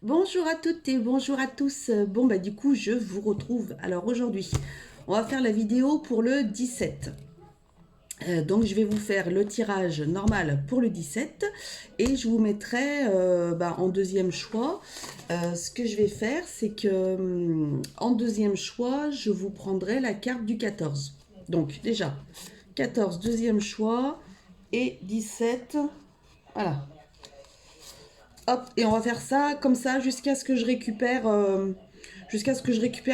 Bonjour à toutes et bonjour à tous. Bon, bah du coup, je vous retrouve. Alors aujourd'hui, on va faire la vidéo pour le 17. Donc je vais vous faire le tirage normal pour le 17 et je vous mettrai en deuxième choix. Ce que je vais faire, c'est que en deuxième choix, je vous prendrai la carte du 14. Donc déjà, 14, deuxième choix et 17. Voilà. Hop, et on va faire ça comme ça jusqu'à ce que je récupère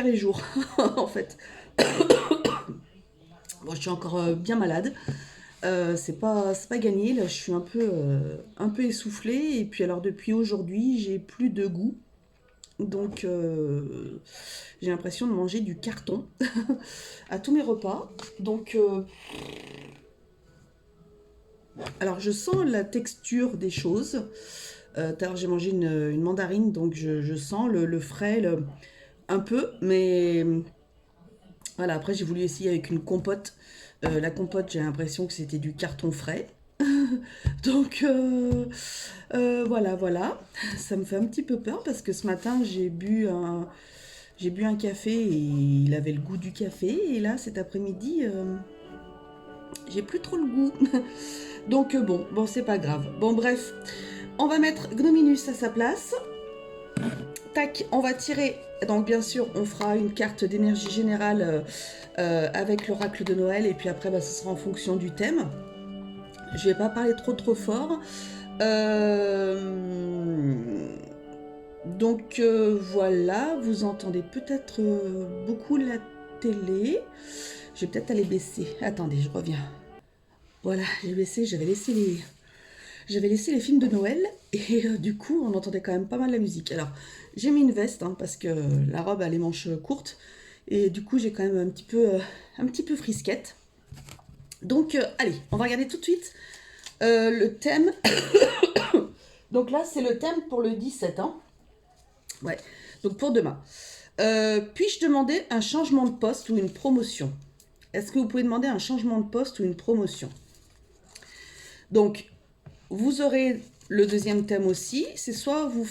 les jours en fait. Bon, je suis encore bien malade. C'est pas gagné. Là, je suis un peu essoufflée. Et puis alors depuis aujourd'hui, j'ai plus de goût. Donc j'ai l'impression de manger du carton à tous mes repas. Donc alors je sens la texture des choses. Tout à l'heure j'ai mangé une mandarine, donc je sens le frais un peu, mais voilà, après j'ai voulu essayer avec une compote. La compote, j'ai l'impression que c'était du carton frais. Donc voilà, voilà. Ça me fait un petit peu peur parce que ce matin j'ai bu un café et il avait le goût du café. Et là, cet après-midi, j'ai plus trop le goût. Donc bon, c'est pas grave. Bon, bref, on va mettre Gnominus à sa place. Tac, on va tirer. Donc bien sûr, on fera une carte d'énergie générale avec l'oracle de Noël. Et puis après, ce sera en fonction du thème. Je vais pas parler trop fort. Voilà, vous entendez peut-être beaucoup la télé. Je vais peut-être aller baisser. Attendez, je reviens. Voilà, j'ai baissé, j'avais laissé les films de Noël et du coup on entendait quand même pas mal la musique. Alors j'ai mis une veste parce que la robe a les manches courtes et du coup j'ai quand même un petit peu frisquette. Donc allez, on va regarder tout de suite le thème. Donc là c'est le thème pour le 17 ans. Ouais, donc pour demain. Puis-je demander un changement de poste ou une promotion? Est-ce que vous pouvez demander un changement de poste ou une promotion? Donc, vous aurez le deuxième thème aussi. C'est soit vous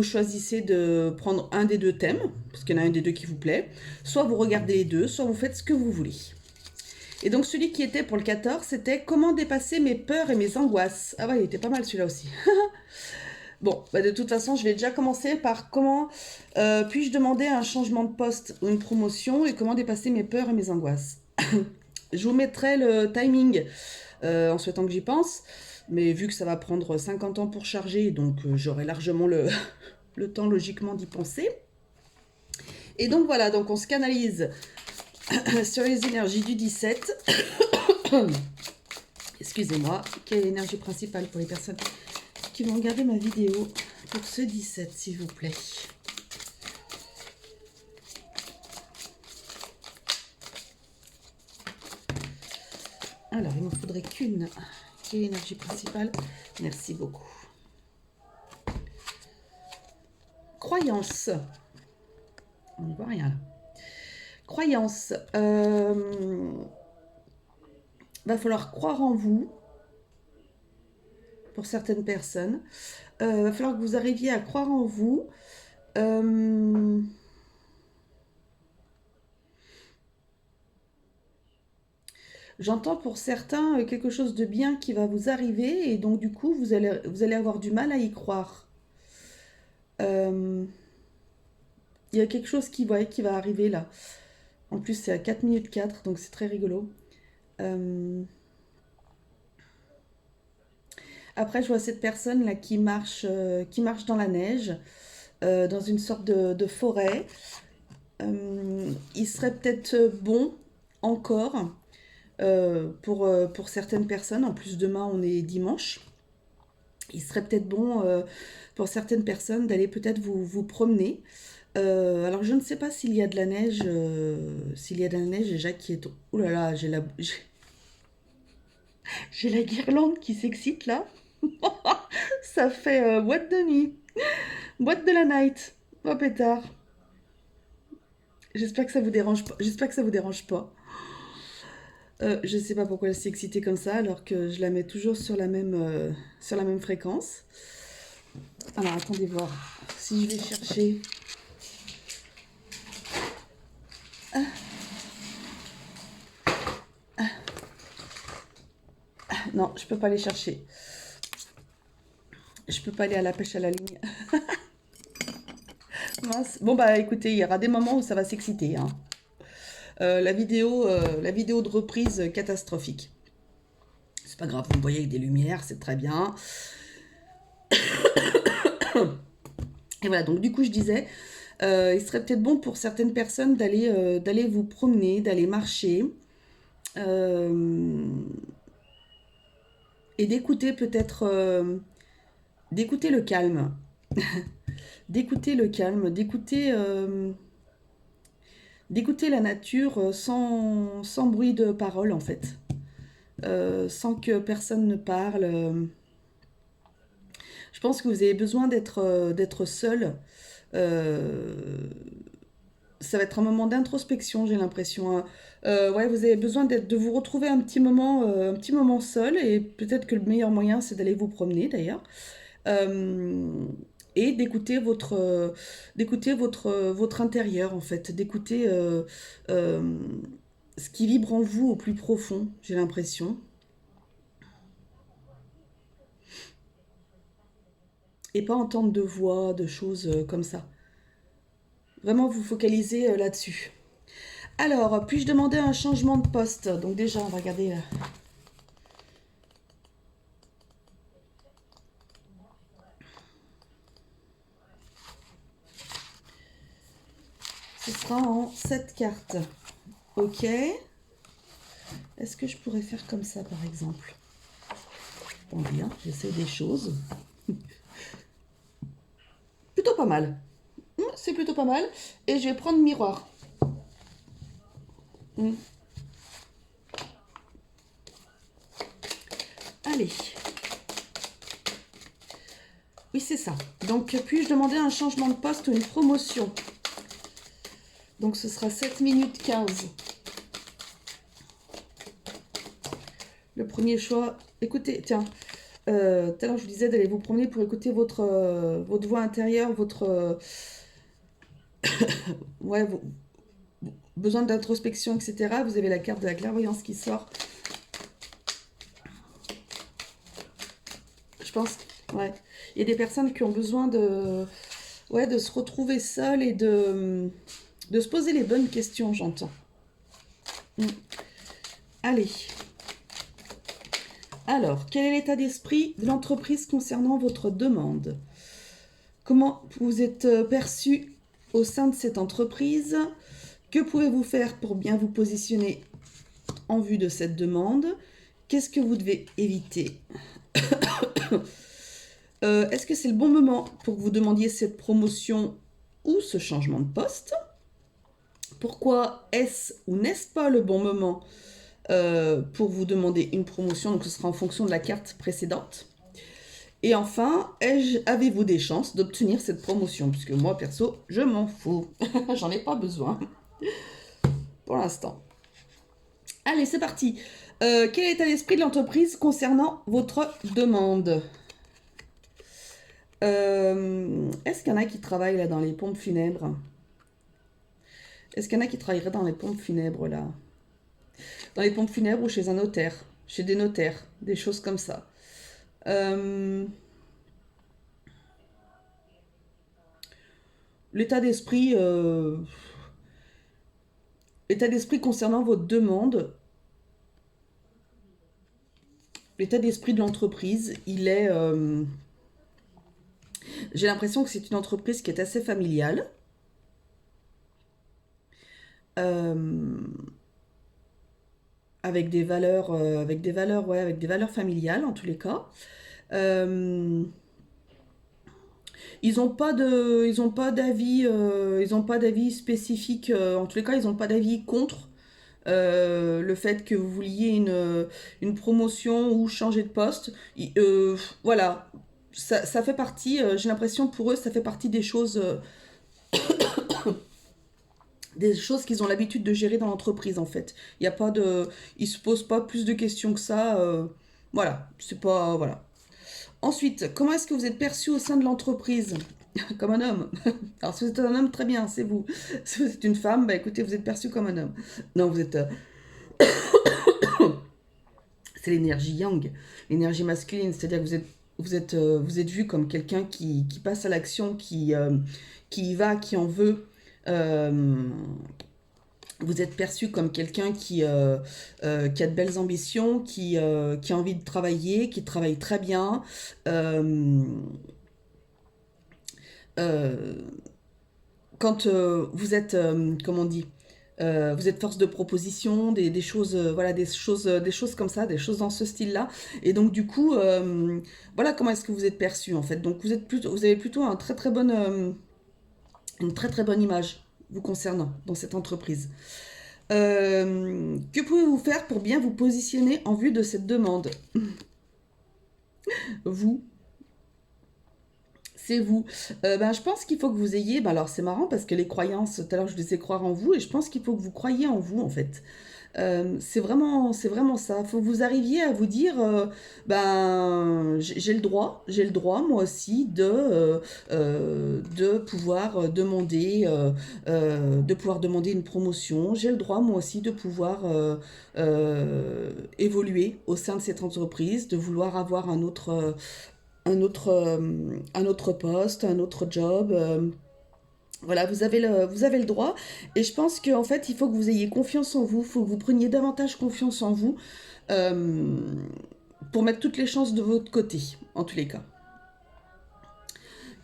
choisissez de prendre un des deux thèmes, parce qu'il y en a un des deux qui vous plaît, soit vous regardez les deux, soit vous faites ce que vous voulez. Et donc celui qui était pour le 14, c'était comment dépasser mes peurs et mes angoisses. Ah ouais, il était pas mal celui-là aussi. Bon, de toute façon, je vais déjà commencer par comment puis-je demander un changement de poste ou une promotion et comment dépasser mes peurs et mes angoisses. Je vous mettrai le timing en souhaitant que j'y pense, mais vu que ça va prendre 50 ans pour charger, donc j'aurai largement le temps logiquement d'y penser. Et donc voilà, donc on se canalise sur les énergies du 17. Excusez-moi, quelle est l'énergie principale pour les personnes qui vont regarder ma vidéo pour ce 17, s'il vous plaît? Alors, il ne me faudrait qu'une. Quelle est l'énergie principale? Merci beaucoup. Croyance. On ne voit rien là. Croyance. Va falloir croire en vous pour certaines personnes. Va falloir que vous arriviez à croire en vous. J'entends pour certains quelque chose de bien qui va vous arriver et donc du coup vous allez avoir du mal à y croire. Il y a quelque chose qui va arriver là. En plus c'est à 4 minutes 4 donc c'est très rigolo. Après je vois cette personne là qui marche dans la neige, dans une sorte de forêt. Il serait peut-être bon encore pour certaines personnes. En plus, demain, on est dimanche. Il serait peut-être bon pour certaines personnes d'aller peut-être vous promener. Alors, je ne sais pas s'il y a de la neige. S'il y a de la neige, déjà qui est... Ouh là là, j'ai la guirlande qui s'excite là. Ça fait boîte de nuit. Boîte de la night. Oh pétard. J'espère que ça vous dérange pas. J'espère que ça vous dérange pas. Je sais pas pourquoi elle s'est excitée comme ça alors que je la mets toujours sur la même fréquence. Alors, attendez voir. Si je vais chercher... Non, je peux pas les chercher. Je peux pas aller à la pêche à la ligne. Mince. Bon, bah écoutez, il y aura des moments où ça va s'exciter, hein. La vidéo de reprise catastrophique. C'est pas grave, vous me voyez avec des lumières, c'est très bien. Et voilà, donc du coup, je disais, il serait peut-être bon pour certaines personnes d'aller vous promener, d'aller marcher. Et d'écouter peut-être... d'écouter le calme. D'écouter le calme, d'écouter la nature sans bruit de parole, en fait. Sans que personne ne parle. Je pense que vous avez besoin d'être seul. Ça va être un moment d'introspection, j'ai l'impression, hein. Ouais, vous avez besoin de vous retrouver un petit moment seul, et peut-être que le meilleur moyen, c'est d'aller vous promener, d'ailleurs. Euh, et d'écouter votre intérieur, en fait, d'écouter ce qui vibre en vous au plus profond, j'ai l'impression. Et pas entendre de voix, de choses comme ça. Vraiment vous focaliser là-dessus. Alors, puis-je demander un changement de poste? Donc déjà, on va regarder. Ce sera en 7 cartes. Ok. Est-ce que je pourrais faire comme ça, par exemple? Bon, bien, j'essaie des choses. Plutôt pas mal. C'est plutôt pas mal. Et je vais prendre miroir. Hmm. Allez. Oui, c'est ça. Donc, puis-je demander un changement de poste ou une promotion? Donc, ce sera 7 minutes 15. Le premier choix. Écoutez, tiens. Tout à l'heure, je vous disais d'aller vous promener pour écouter votre voix intérieure, ouais, besoin d'introspection, etc. Vous avez la carte de la clairvoyance qui sort. Je pense, ouais. Il y a des personnes qui ont besoin de se retrouver seules et de se poser les bonnes questions, j'entends. Allez. Alors, quel est l'état d'esprit de l'entreprise concernant votre demande? Comment vous êtes perçu au sein de cette entreprise? Que pouvez-vous faire pour bien vous positionner en vue de cette demande? Qu'est-ce que vous devez éviter? Est-ce que c'est le bon moment pour que vous demandiez cette promotion ou ce changement de poste? Pourquoi est-ce ou n'est-ce pas le bon moment pour vous demander une promotion? Donc ce sera en fonction de la carte précédente. Et enfin, avez-vous des chances d'obtenir cette promotion? Puisque moi, perso, je m'en fous. J'en ai pas besoin pour l'instant. Allez, c'est parti. Quel est l'état d'esprit de l'entreprise concernant votre demande? Est-ce qu'il y en a qui travaillent là dans les pompes funèbres? Est-ce qu'il y en a qui travailleraient dans les pompes funèbres là? Dans les pompes funèbres ou chez un notaire? Chez des notaires, des choses comme ça. L'état d'esprit, l'état d'esprit concernant votre demande, l'état d'esprit de l'entreprise, il est... j'ai l'impression que c'est une entreprise qui est assez familiale. Avec des valeurs familiales en tous les cas. Ils n'ont pas d'avis, ils ont pas d'avis spécifique. En tous les cas, ils n'ont pas d'avis contre le fait que vous vouliez une promotion ou changer de poste. Voilà, ça fait partie. J'ai l'impression pour eux, ça fait partie des choses qu'ils ont l'habitude de gérer dans l'entreprise en fait. Il y a pas de, ils se posent pas plus de questions que ça. Voilà, c'est pas voilà. Ensuite, comment est-ce que vous êtes perçu au sein de l'entreprise? Comme un homme. Alors, si vous êtes un homme, très bien, c'est vous. Si vous êtes une femme, bah écoutez, vous êtes perçu comme un homme. Non, vous êtes... c'est l'énergie yang, l'énergie masculine, c'est-à-dire que vous êtes vu comme quelqu'un qui passe à l'action, qui y va, qui en veut. Euh, Vous êtes perçu comme quelqu'un qui a de belles ambitions, qui a envie de travailler, qui travaille très bien. Euh, euh, Quand vous êtes, comment on dit, vous êtes force de proposition, des choses, voilà, des choses comme ça, des choses dans ce style-là. Et donc du coup, voilà comment est-ce que vous êtes perçu en fait. Donc vous avez plutôt une très très bonne image vous concernant dans cette entreprise. Que pouvez-vous faire pour bien vous positionner en vue de cette demande? Vous, c'est vous. Ben, je pense qu'il faut que vous ayez... Ben, alors c'est marrant parce que les croyances, tout à l'heure je disais croire en vous et je pense qu'il faut que vous croyiez en vous en fait. C'est vraiment ça. Il faut que vous arriviez à vous dire, ben, j'ai le droit moi aussi de pouvoir de pouvoir demander une promotion. J'ai le droit moi aussi de pouvoir évoluer au sein de cette entreprise, de vouloir avoir un autre poste, un autre job. Voilà, vous avez le droit. Et je pense qu'en fait, il faut que vous ayez confiance en vous. Il faut que vous preniez davantage confiance en vous euh, pour mettre toutes les chances de votre côté, en tous les cas.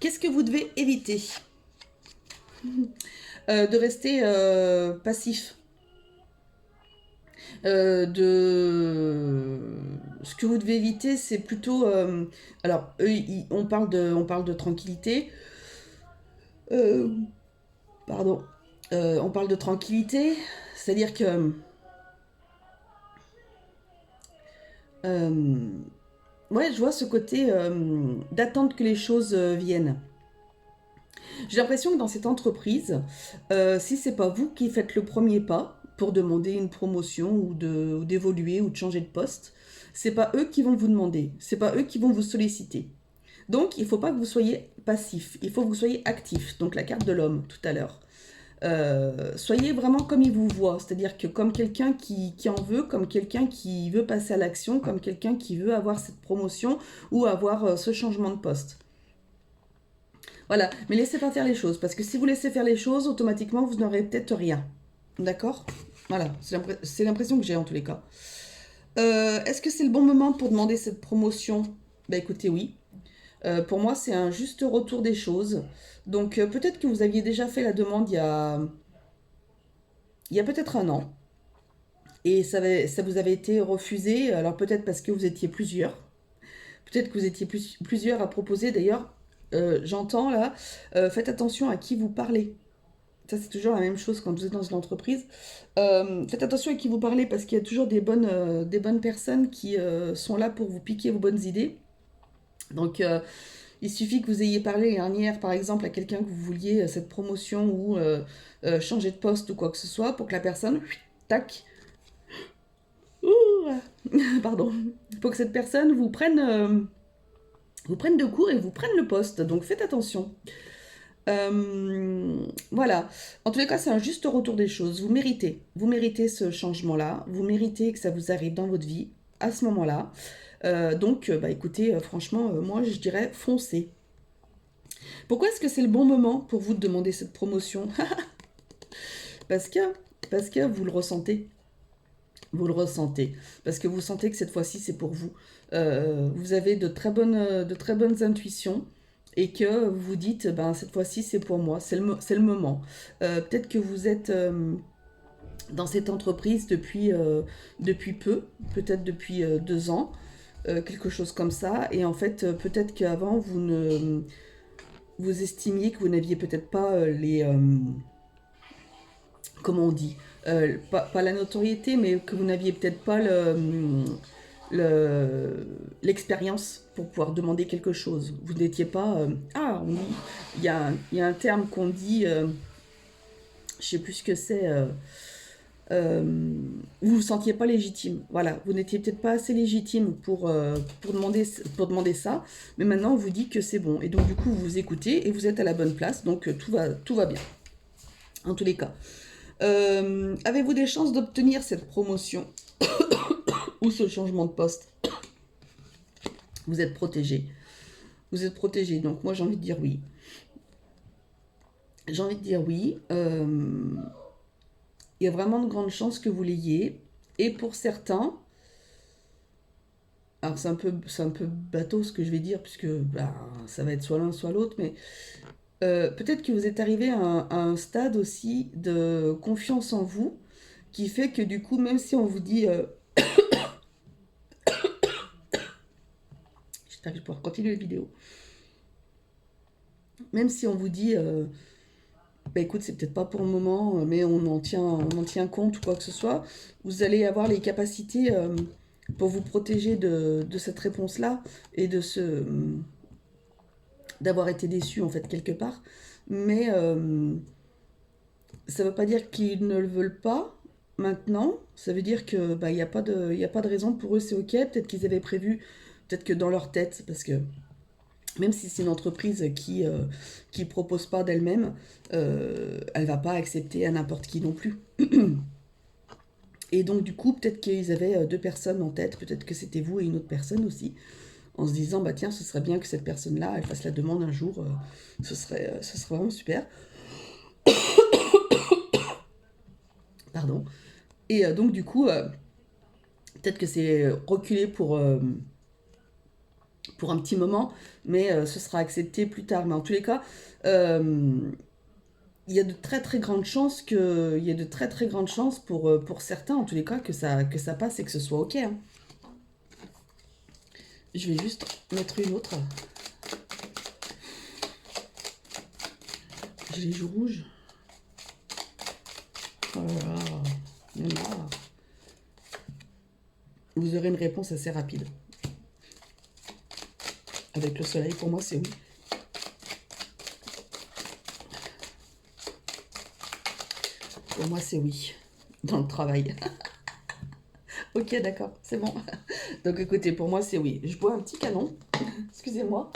Qu'est-ce que vous devez éviter? De rester passif. Ce que vous devez éviter, c'est plutôt... alors, on parle de tranquillité. Euh, Pardon. On parle de tranquillité, c'est-à-dire que euh, ouais, je vois ce côté d'attendre que les choses viennent. J'ai l'impression que dans cette entreprise, si c'est pas vous qui faites le premier pas pour demander une promotion ou d'évoluer ou de changer de poste, c'est pas eux qui vont vous demander, c'est pas eux qui vont vous solliciter. Donc, il ne faut pas que vous soyez passif, il faut que vous soyez actif. Donc, la carte de l'homme tout à l'heure. Soyez vraiment comme il vous voit, c'est-à-dire que comme quelqu'un qui en veut, comme quelqu'un qui veut passer à l'action, comme quelqu'un qui veut avoir cette promotion ou avoir ce changement de poste. Voilà, mais laissez pas faire les choses, parce que si vous laissez faire les choses, automatiquement, vous n'aurez peut-être rien. D'accord? Voilà, c'est l'impression que j'ai en tous les cas. Est-ce que c'est le bon moment pour demander cette promotion? Bah écoutez, oui. Pour moi, c'est un juste retour des choses. Donc peut-être que vous aviez déjà fait la demande il y a peut-être un an. Et ça vous avait été refusé. Alors peut-être parce que vous étiez plusieurs. Peut-être que vous étiez plusieurs à proposer. D'ailleurs, j'entends là, faites attention à qui vous parlez. Ça, c'est toujours la même chose quand vous êtes dans une entreprise. Faites attention à qui vous parlez parce qu'il y a toujours des bonnes personnes qui sont là pour vous piquer vos bonnes idées. Donc, il suffit que vous ayez parlé dernière, par exemple, à quelqu'un que vous vouliez cette promotion ou changer de poste ou quoi que ce soit pour que la personne, tac, ouh, pardon, pour que cette personne vous prenne de court et vous prenne le poste. Donc, faites attention. Voilà. En tous les cas, c'est un juste retour des choses. Vous méritez ce changement-là. Vous méritez que ça vous arrive dans votre vie à ce moment-là. Donc, bah, écoutez, franchement, moi, je dirais foncez. Pourquoi est-ce que c'est le bon moment pour vous de demander cette promotion? parce que, parce que vous le ressentez. Vous le ressentez. Parce que vous sentez que cette fois-ci, c'est pour vous. Vous avez de très bonnes intuitions et que vous vous dites, ben, cette fois-ci, c'est pour moi. C'est le moment. Peut-être que vous êtes dans cette entreprise depuis peu, peut-être depuis 2 ans, quelque chose comme ça. Et en fait, peut-être qu'avant, vous estimiez que vous n'aviez peut-être pas comment on dit, pas la notoriété, mais que vous n'aviez peut-être pas l'expérience pour pouvoir demander quelque chose. Vous n'étiez pas... il y a un terme qu'on dit, je sais plus ce que c'est, vous vous sentiez pas légitime. Voilà, vous n'étiez peut-être pas assez légitime pour demander ça, mais maintenant on vous dit que c'est bon. Et donc du coup, vous vous écoutez et vous êtes à la bonne place, donc tout va bien, en tous les cas. Avez-vous des chances d'obtenir cette promotion ou ce changement de poste? Vous êtes protégé. Vous êtes protégé, donc moi j'ai envie de dire oui. J'ai envie de dire oui. Il y a vraiment de grandes chances que vous l'ayez. Et pour certains, alors c'est un peu bateau ce que je vais dire, puisque bah, ça va être soit l'un soit l'autre, mais peut-être que vous êtes arrivé à un stade aussi de confiance en vous, qui fait que du coup, même si on vous dit... j'espère que je vais pouvoir continuer la vidéo. Même si on vous dit... bah écoute, c'est peut-être pas pour le moment, mais on en tient compte ou quoi que ce soit, vous allez avoir les capacités pour vous protéger de cette réponse-là et d'avoir été déçu en fait quelque part. Mais ça ne veut pas dire qu'ils ne le veulent pas maintenant. Ça veut dire que bah, y a pas de raison pour eux, c'est ok. Peut-être qu'ils avaient prévu, peut-être que dans leur tête, parce que même si c'est une entreprise qui propose pas d'elle-même, elle va pas accepter à n'importe qui non plus. Et donc du coup, peut-être qu'ils avaient deux personnes en tête, peut-être que c'était vous et une autre personne aussi, en se disant bah tiens, ce serait bien que cette personne-là, elle fasse la demande un jour, ce serait vraiment super. Pardon. Et donc du coup, peut-être que c'est reculé pour un petit moment, mais ce sera accepté plus tard. Mais en tous les cas, il y a de très très grandes chances pour certains, en tous les cas, que ça passe et que ce soit ok. Hein. Je vais juste mettre une autre. J'ai les joues rouges. Oh là là, il y en a. Vous aurez une réponse assez rapide. Avec le soleil, pour moi, c'est oui. Pour moi, c'est oui. Dans le travail. Ok, d'accord, c'est bon. Donc écoutez, pour moi, c'est oui. Je bois un petit canon. Excusez-moi.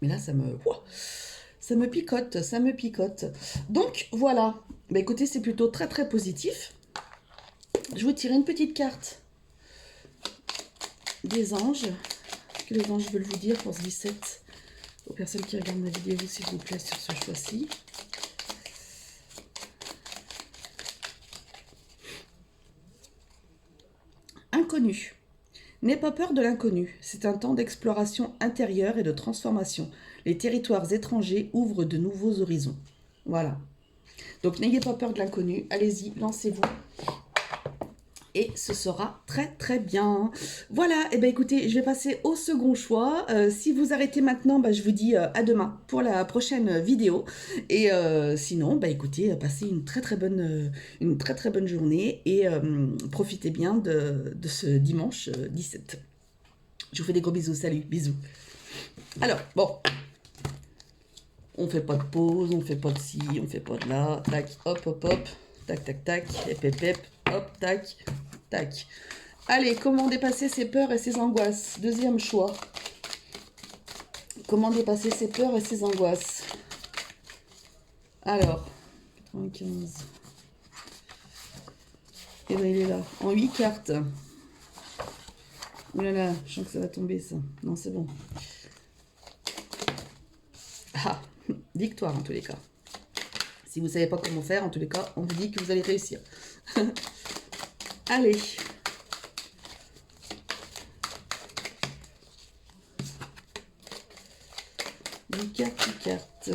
Mais là, ça me picote, ça me picote. Donc voilà. Bah écoutez, c'est plutôt très très positif. Je vous tire une petite carte des anges. Ce que les anges veulent vous dire pour ce 17. Aux personnes qui regardent ma vidéo, s'il vous plaît, sur ce choix-ci. Inconnu. N'aie pas peur de l'inconnu. C'est un temps d'exploration intérieure et de transformation. Les territoires étrangers ouvrent de nouveaux horizons. Voilà. Donc n'ayez pas peur de l'inconnu. Allez-y, lancez-vous. Et ce sera très très bien. Voilà, et ben écoutez, je vais passer au second choix. Si vous arrêtez maintenant, bah, je vous dis à demain pour la prochaine vidéo. Et sinon, bah écoutez, passez une très très bonne journée et profitez bien de ce dimanche 17. Je vous fais des gros bisous, salut, bisous. Alors, bon, on fait pas de pause, on fait pas de ci, on fait pas de là, tac, hop, hop, hop, tac, tac, tac, hep, hop, tac, tac. Allez, comment dépasser ses peurs et ses angoisses? Deuxième choix. Comment dépasser ses peurs et ses angoisses? Alors, 95. Et bien, il est là, en 8 cartes. Ouh là là, je sens que ça va tomber, ça. Non, c'est bon. Ah, victoire, en tous les cas. Si vous ne savez pas comment faire, en tous les cas, on vous dit que vous allez réussir. Allez. Une carte.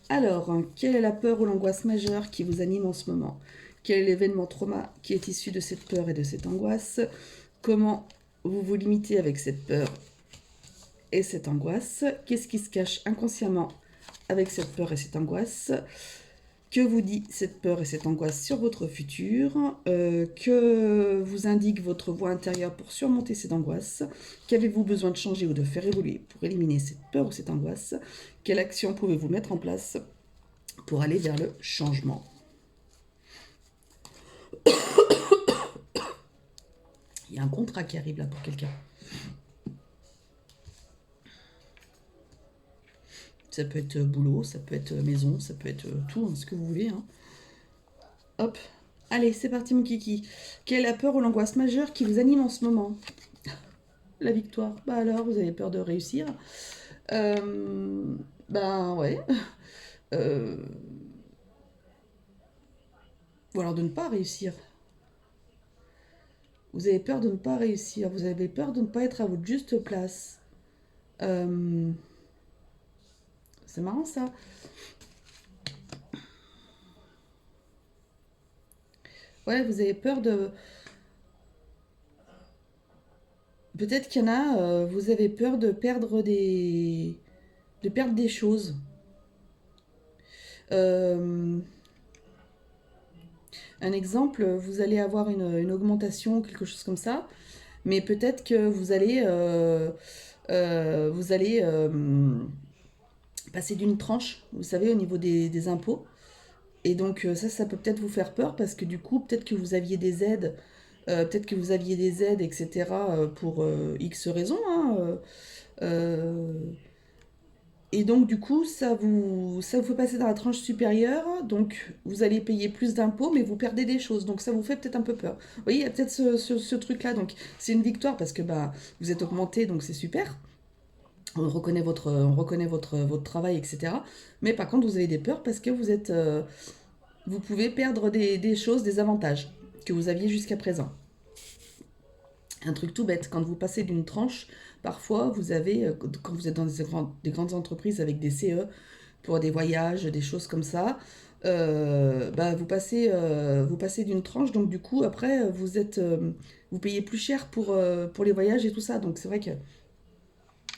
Alors, quelle est la peur ou l'angoisse majeure qui vous anime en ce moment? Quel est l'événement trauma qui est issu de cette peur et de cette angoisse? Comment vous vous limitez avec cette peur et cette angoisse? Qu'est-ce qui se cache inconsciemment avec cette peur et cette angoisse? Que vous dit cette peur et cette angoisse sur votre futur? Que vous indique votre voix intérieure pour surmonter cette angoisse? Qu'avez-vous besoin de changer ou de faire évoluer pour éliminer cette peur ou cette angoisse? Quelle action pouvez-vous mettre en place pour aller vers le changement? Il y a un contrat qui arrive là pour quelqu'un. Ça peut être boulot, ça peut être maison, ça peut être tout, hein, ce que vous voulez. Hein. Hop. Allez, c'est parti mon kiki. Quelle est la peur ou l'angoisse majeure qui vous anime en ce moment? La victoire. Bah alors, vous avez peur de réussir? Ben ouais. Ou alors de ne pas réussir. Vous avez peur de ne pas réussir. Vous avez peur de ne pas être à votre juste place. C'est marrant ça. Ouais, vous avez peur de... Peut-être qu'il y en a, vous avez peur de perdre des... de perdre des choses. Un exemple, vous allez avoir une augmentation, quelque chose comme ça, mais peut-être que vous allez passer d'une tranche, vous savez, au niveau des impôts. Et donc ça peut peut-être vous faire peur parce que du coup, peut-être que vous aviez des aides, etc. Pour X raisons. Hein, et donc du coup, ça vous fait passer dans la tranche supérieure, donc vous allez payer plus d'impôts, mais vous perdez des choses, donc ça vous fait peut-être un peu peur. Vous voyez, il y a peut-être ce truc-là, donc c'est une victoire parce que bah, vous êtes augmenté, donc c'est super. On reconnaît votre travail, etc. Mais par contre, vous avez des peurs parce que vous pouvez perdre des choses, des avantages que vous aviez jusqu'à présent. Un truc tout bête, quand vous passez d'une tranche, parfois vous avez, quand vous êtes dans des grandes entreprises avec des CE pour des voyages, des choses comme ça, bah, vous passez d'une tranche, donc du coup après vous payez plus cher pour les voyages et tout ça. Donc c'est vrai que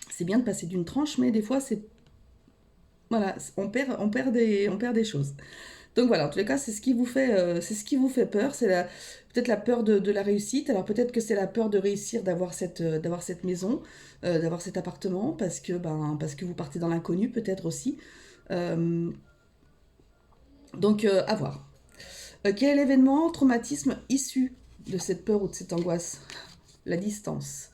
c'est bien de passer d'une tranche, mais des fois voilà, on perd des choses. Donc voilà, en tous les cas, c'est ce qui vous fait peur, peut-être la peur de la réussite. Alors peut-être que c'est la peur de réussir, d'avoir cette maison, d'avoir cet appartement, parce que vous partez dans l'inconnu, peut-être aussi. Euh, donc à voir. Quel est l'événement, traumatisme issu de cette peur ou de cette angoisse? La distance.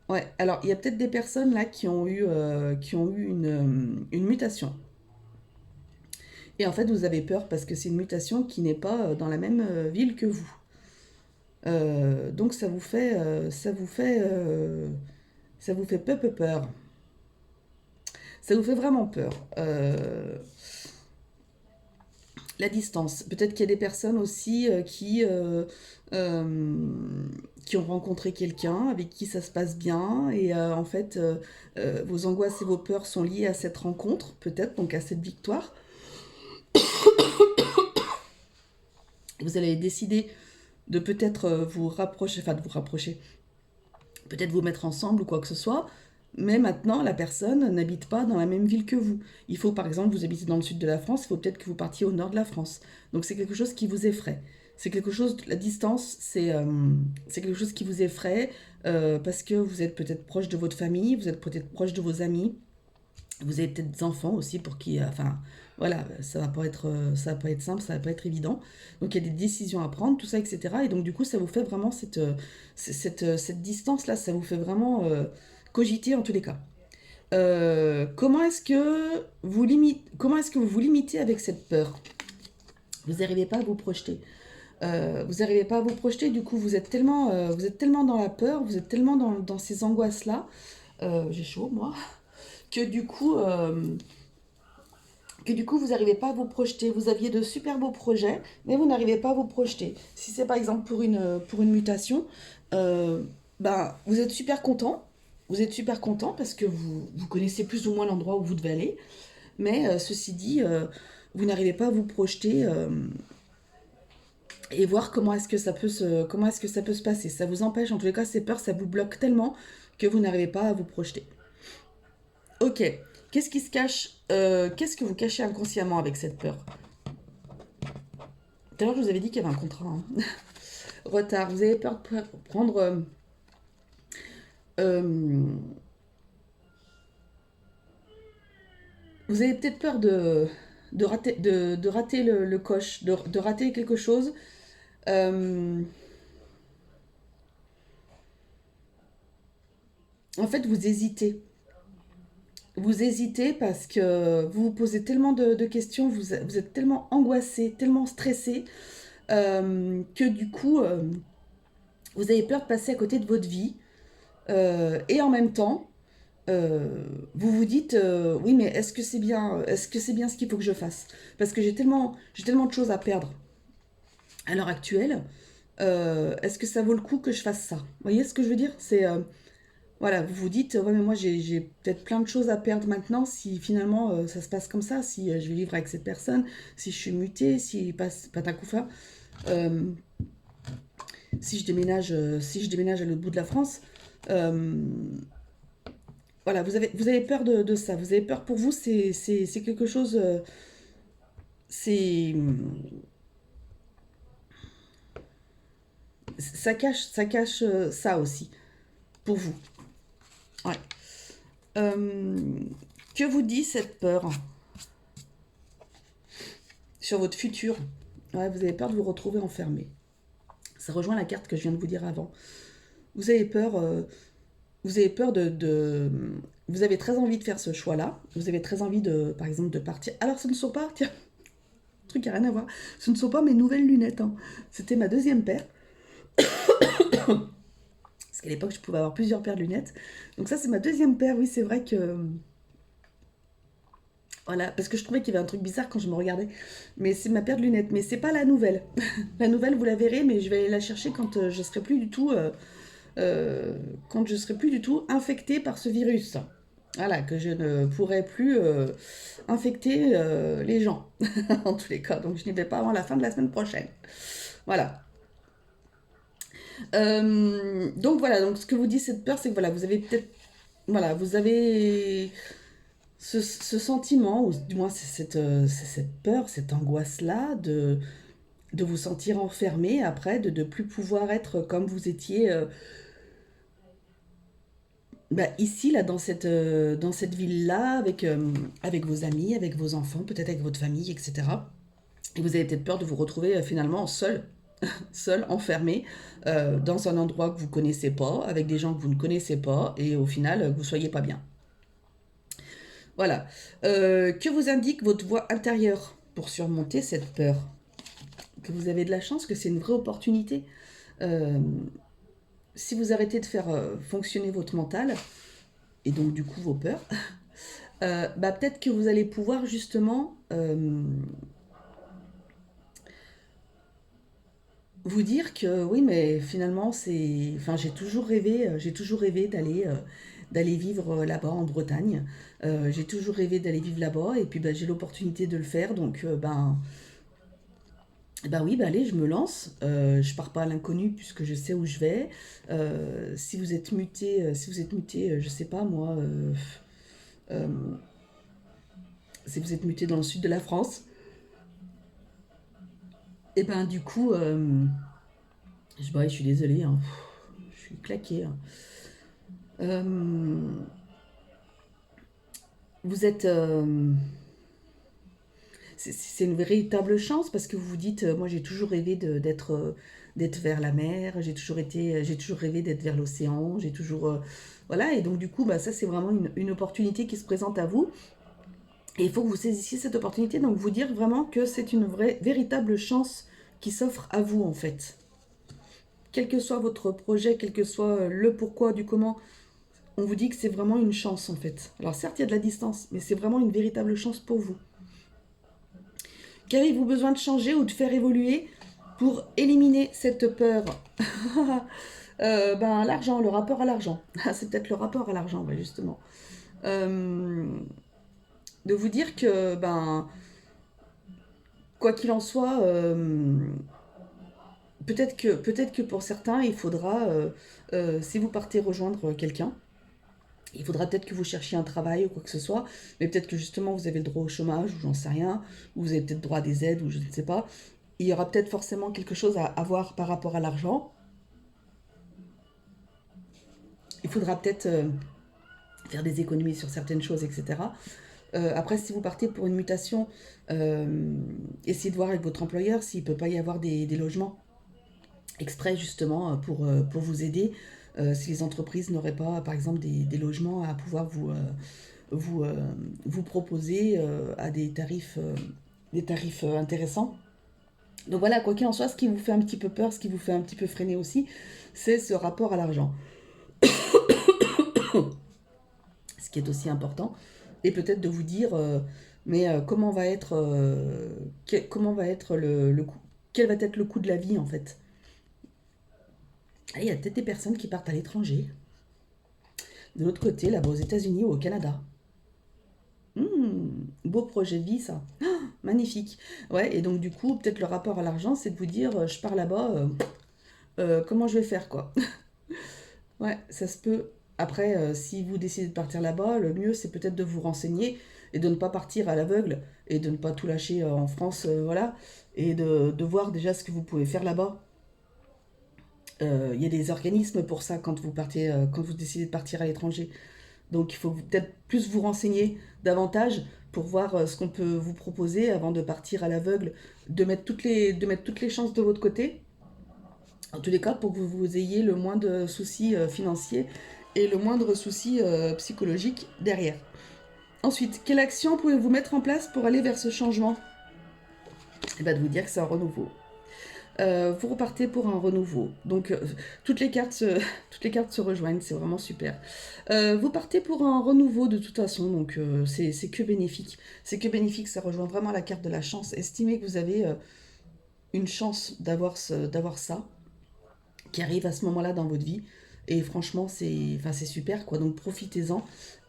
Ouais, alors il y a peut-être des personnes là qui ont eu une mutation. Et en fait, vous avez peur parce que c'est une mutation qui n'est pas dans la même ville que vous. Donc ça vous fait peur. Ça vous fait vraiment peur. La distance. Peut-être qu'il y a des personnes aussi qui ont rencontré quelqu'un avec qui ça se passe bien et en fait vos angoisses et vos peurs sont liées à cette rencontre, peut-être, donc à cette victoire. Vous allez décider de peut-être vous rapprocher, enfin de vous rapprocher, peut-être vous mettre ensemble ou quoi que ce soit, mais maintenant la personne n'habite pas dans la même ville que vous. Il faut par exemple, vous habitez dans le sud de la France, il faut peut-être que vous partiez au nord de la France. Donc c'est quelque chose qui vous effraie. C'est quelque chose, la distance, c'est quelque chose qui vous effraie parce que vous êtes peut-être proche de votre famille, vous êtes peut-être proche de vos amis, vous avez peut-être des enfants aussi pour qui, enfin, voilà, ça va pas être simple, ça va pas être évident. Donc il y a des décisions à prendre, tout ça, etc. Et donc du coup, ça vous fait vraiment cette distance-là, ça vous fait vraiment cogiter en tous les cas. Comment est-ce que vous vous limitez avec cette peur? Vous n'arrivez pas à vous projeter. Vous n'arrivez pas à vous projeter, du coup, vous êtes tellement dans la peur, vous êtes tellement dans ces angoisses-là. J'ai chaud, moi que du coup, vous n'arrivez pas à vous projeter. Vous aviez de super beaux projets, mais vous n'arrivez pas à vous projeter. Si c'est par exemple pour une mutation, vous êtes super content. Vous êtes super content parce que vous connaissez plus ou moins l'endroit où vous devez aller. Mais ceci dit, vous n'arrivez pas à vous projeter et voir comment est-ce que ça peut se passer. Ça vous empêche, en tous les cas, ces peurs, ça vous bloque tellement que vous n'arrivez pas à vous projeter. Ok. Qu'est-ce qui se cache? Qu'est-ce que vous cachez inconsciemment avec cette peur? Tout à l'heure, je vous avais dit qu'il y avait un contrat, hein. Retard. Vous avez peur de prendre... euh, vous avez peut-être peur de rater le coche, de rater quelque chose. Euh, En fait, vous hésitez. Vous hésitez parce que vous vous posez tellement de questions, vous êtes tellement angoissé, tellement stressé, que du coup, vous avez peur de passer à côté de votre vie. Et en même temps, vous vous dites, oui, mais est-ce que c'est bien ce qu'il faut que je fasse? Parce que j'ai tellement de choses à perdre à l'heure actuelle. Est-ce que ça vaut le coup que je fasse ça? Vous voyez ce que je veux dire? Voilà, vous vous dites, ouais, mais moi j'ai peut-être plein de choses à perdre maintenant si finalement ça se passe comme ça, si je vais vivre avec cette personne, si je suis mutée, si passe Patacoufa, euh, si je déménage à l'autre bout de la France. euh, voilà, vous avez peur de ça, vous avez peur pour vous, c'est quelque chose, c'est, ça cache ça aussi, pour vous. Ouais. Euh, que vous dit cette peur sur votre futur? Ouais, vous avez peur de vous retrouver enfermé. Ça rejoint la carte que je viens de vous dire avant. Vous avez peur, vous avez peur vous avez très envie de faire ce choix-là. Vous avez très envie de, par exemple, de partir. Alors, ce ne sont pas, tiens, truc qui n'a rien à voir. Ce ne sont pas mes nouvelles lunettes, hein. C'était ma deuxième paire. Parce qu'à l'époque, je pouvais avoir plusieurs paires de lunettes. Donc ça, c'est ma deuxième paire. Oui, c'est vrai que... Voilà, parce que je trouvais qu'il y avait un truc bizarre quand je me regardais. Mais c'est ma paire de lunettes. Mais c'est pas la nouvelle. La nouvelle, vous la verrez, mais je vais aller la chercher quand je serai plus du tout... quand je serai plus du tout infectée par ce virus. Voilà, que je ne pourrai plus infecter les gens, en tous les cas. Donc je n'y vais pas avant la fin de la semaine prochaine. Voilà. Donc voilà, donc ce que vous dit cette peur, c'est que voilà, vous avez peut-être, voilà, vous avez ce sentiment, ou du moins c'est cette peur, cette angoisse-là de vous sentir enfermé après, de plus pouvoir être comme vous étiez bah, ici, là, dans cette ville-là, avec vos amis, avec vos enfants, peut-être avec votre famille, etc. Et vous avez peut-être peur de vous retrouver finalement seul, seul, enfermé, dans un endroit que vous ne connaissez pas, avec des gens que vous ne connaissez pas, et au final, que vous ne soyez pas bien. Voilà. Que vous indique votre voix intérieure pour surmonter cette peur? Que vous avez de la chance, que c'est une vraie opportunité. Euh, Si vous arrêtez de faire fonctionner votre mental, et donc du coup vos peurs, bah, peut-être que vous allez pouvoir justement vous dire que oui, mais finalement, enfin, j'ai toujours rêvé d'aller vivre là-bas en Bretagne. J'ai toujours rêvé d'aller vivre là-bas, et puis bah, j'ai l'opportunité de le faire, donc ben oui, bah allez, je me lance. Je pars pas à l'inconnu puisque je sais où je vais. Si vous êtes muté, je sais pas moi, euh, si vous êtes muté dans le sud de la France, et ben du coup, bah, je suis désolée, hein, je suis claquée, hein. Euh, vous êtes, c'est une véritable chance parce que vous vous dites, moi j'ai toujours rêvé d'être vers la mer, j'ai toujours rêvé d'être vers l'océan, j'ai toujours, voilà, et donc du coup, bah, ça c'est vraiment une opportunité qui se présente à vous. Et il faut que vous saisissiez cette opportunité, donc vous dire vraiment que c'est une véritable chance qui s'offre à vous en fait. Quel que soit votre projet, quel que soit le pourquoi du comment, on vous dit que c'est vraiment une chance en fait. Alors certes, il y a de la distance, mais c'est vraiment une véritable chance pour vous. Qu'avez-vous besoin de changer ou de faire évoluer pour éliminer cette peur? Ben, l'argent, le rapport à l'argent. C'est peut-être le rapport à l'argent, ouais, justement. Euh, de vous dire que, ben, quoi qu'il en soit, peut-être que pour certains, il faudra, si vous partez rejoindre quelqu'un, il faudra peut-être que vous cherchiez un travail ou quoi que ce soit, mais peut-être que justement vous avez le droit au chômage ou j'en sais rien, ou vous avez peut-être droit à des aides ou je ne sais pas. il y aura peut-être forcément quelque chose à voir par rapport à l'argent. Il faudra peut-être faire des économies sur certaines choses, etc. Après, si vous partez pour une mutation, essayez de voir avec votre employeur s'il ne peut pas y avoir des logements exprès justement pour vous aider. Si les entreprises n'auraient pas, par exemple, des logements à pouvoir vous proposer à des tarifs intéressants. Donc voilà, quoi qu'il en soit, ce qui vous fait un petit peu peur, ce qui vous fait un petit peu freiner aussi, c'est ce rapport à l'argent. Ce qui est aussi important. Et peut-être de vous dire, comment va être, comment va être le coût, quel va être le coût de la vie en fait. Et il y a peut-être des personnes qui partent à l'étranger. De l'autre côté, là-bas aux États-Unis ou au Canada. Beau projet de vie, ça. Ah, magnifique. Ouais, et donc du coup, peut-être le rapport à l'argent, c'est de vous dire, je pars là-bas, comment je vais faire, quoi. Ouais, ça se peut. Après, si vous décidez de partir là-bas, le mieux, c'est peut-être de vous renseigner et de ne pas partir à l'aveugle et de ne pas tout lâcher en France, voilà, et de voir déjà ce que vous pouvez faire là-bas. Il y a des organismes pour ça quand vous partez, quand vous décidez de partir à l'étranger. Donc il faut peut-être plus vous renseigner davantage pour voir ce qu'on peut vous proposer avant de partir à l'aveugle, de mettre toutes les chances de votre côté. En tous les cas, pour que vous ayez le moins de soucis financiers et le moindre souci psychologique derrière. Ensuite, quelle action pouvez-vous mettre en place pour aller vers ce changement? Et bien de vous dire que c'est un renouveau. Vous repartez pour un renouveau. Donc toutes les cartes se rejoignent, c'est vraiment super. Vous partez pour un renouveau de toute façon, donc c'est que bénéfique. C'est que bénéfique, ça rejoint vraiment la carte de la chance. Estimez que vous avez une chance d'avoir ça qui arrive à ce moment-là dans votre vie. Et franchement, c'est super, quoi. Donc profitez-en.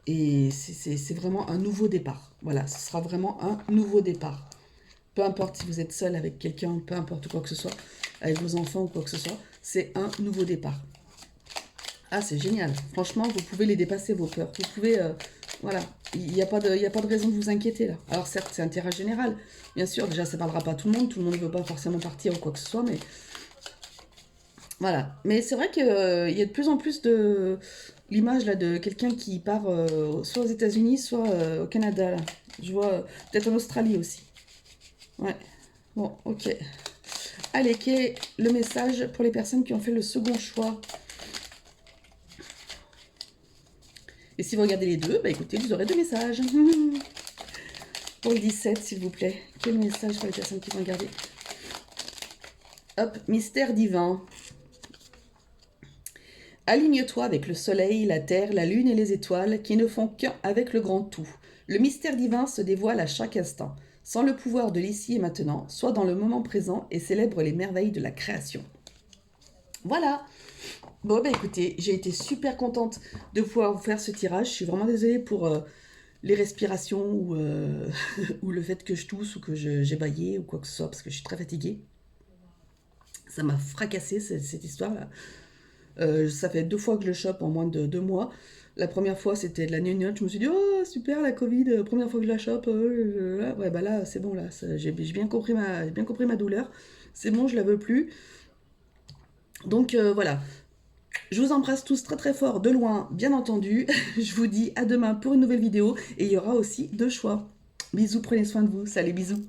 Et c'est vraiment un nouveau départ. Voilà, ce sera vraiment un nouveau départ. Peu importe si vous êtes seul avec quelqu'un, peu importe quoi que ce soit, avec vos enfants ou quoi que ce soit, c'est un nouveau départ. Ah, c'est génial. Franchement, vous pouvez les dépasser, vos peurs. Vous pouvez... voilà, il n'y a pas de raison de vous inquiéter, là. Alors certes, c'est un tirage général. Bien sûr, déjà, ça ne parlera pas à tout le monde ne veut pas forcément partir ou quoi que ce soit, mais... Voilà. Mais c'est vrai qu'il y a de plus en plus de... l'image, là, de quelqu'un qui part soit aux États-Unis, soit au Canada, là. Je vois peut-être en Australie aussi. Ouais, bon, ok. Allez, quel est le message pour les personnes qui ont fait le second choix? Et si vous regardez les deux, bah écoutez, vous aurez deux messages. Pour le 17, s'il vous plaît. Quel message pour les personnes qui vont regarder? Hop, mystère divin. Aligne-toi avec le soleil, la terre, la lune et les étoiles qui ne font qu'un avec le grand tout. Le mystère divin se dévoile à chaque instant. Sans le pouvoir de l'ici et maintenant, sois dans le moment présent et célèbre les merveilles de la création. Voilà. Bon, bah écoutez, j'ai été super contente de pouvoir vous faire ce tirage. Je suis vraiment désolée pour les respirations ou, ou le fait que je tousse ou que j'ai bâillé ou quoi que ce soit parce que je suis très fatiguée. Ça m'a fracassé cette histoire-là. Ça fait 2 fois que je le chope en moins de 2 mois. La première fois, c'était de la gnognotte. Je me suis dit, oh, super, la Covid, première fois que je la chope. Ouais, bah là, c'est bon, là. J'ai bien compris ma douleur. C'est bon, je la veux plus. Donc, voilà. Je vous embrasse tous très très fort, de loin, bien entendu. Je vous dis à demain pour une nouvelle vidéo. Et il y aura aussi 2 choix. Bisous, prenez soin de vous. Salut, bisous.